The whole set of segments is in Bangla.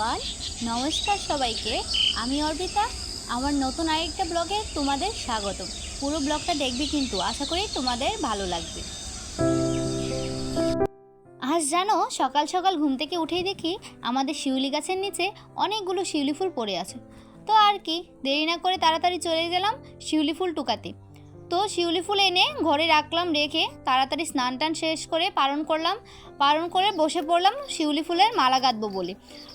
এভরিওয়ান, নমস্কার সবাইকে। আমি অর্পিতা। আমার নতুন আরেকটা ব্লগে তোমাদের স্বাগত। পুরো ব্লগটা দেখবে কিন্তু, আশা করি তোমাদের ভালো লাগবে। আজ জানো, সকাল সকাল ঘুম থেকে উঠেই দেখি আমাদের শিউলি গাছের নিচে অনেকগুলো শিউলি ফুল পড়ে আছে। তো আর কি, দেরি না করে তাড়াতাড়ি চলে গেলাম শিউলি ফুল টুকাতে। তো শিউলি ফুল এনে ঘরে রাখলাম, রেখে তাড়াতাড়ি স্নান টান শেষ করে পালন করে বসে পড়লাম শিউলি ফুলের মালা গাঁথবো বলে।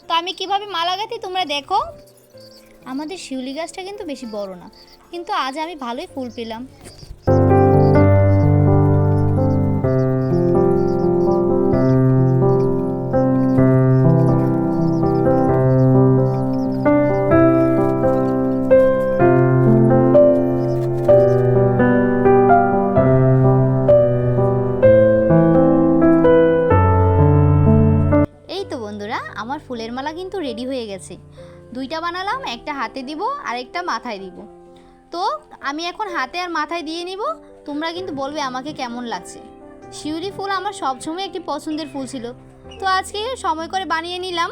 তো আমি কিভাবে মালা গাঁথি তোমরা দেখো। আমাদের শিউলি গাছটা কিন্তু বেশি বড় না, কিন্তু আজ আমি ভালোই ফুল পেলাম। বন্ধুরা, আমার ফুলের মালা কিন্তু রেডি হয়ে গেছে। দুইটা বানালাম, একটা হাতে দিব আর একটা মাথায় দিব। তো আমি এখন হাতে আর মাথায় দিয়ে নিব। তোমরা কিন্তু বলবে আমাকে কেমন লাগছে। শিউলি ফুল আমার সবসময় একটি পছন্দের ফুল ছিল, তো আজকে সময় করে বানিয়ে নিলাম।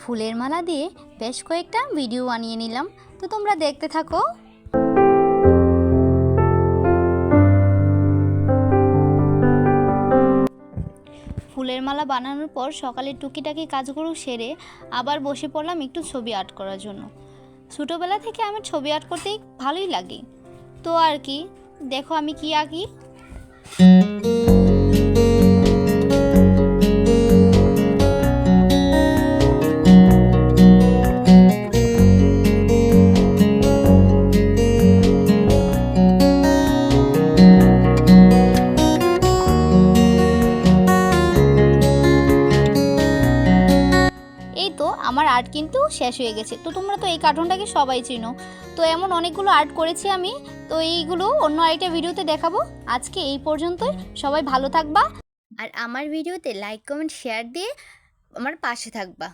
ফুলের মালা দিয়ে বেশ কয়েকটা ভিডিও বানিয়ে নিলাম, তো তোমরা দেখতে থাকো। ফুলের মালা বানানোর পর সকালে টুকিটাকি কাজগুলো সেরে আবার বসে পড়লাম একটু ছবি আর্ট করার জন্য। ছোটোবেলা থেকে আমার ছবি আর্ট করতে ভালোই লাগে। তো আর কি, দেখো আমি কি আঁকি। আমার আর্ট কিন্তু শেষ হয়ে গেছে। তো তোমরা তো এই কার্টুনটাকে সবাই চিনো। তো এমন অনেকগুলো আর্ট করেছি আমি, তো এইগুলো অন্য আরেকটা ভিডিওতে দেখাবো। আজকে এই পর্যন্তই, সবাই ভালো থাকবা আর আমার ভিডিওতে লাইক কমেন্ট শেয়ার দিয়ে আমার পাশে থাকবা।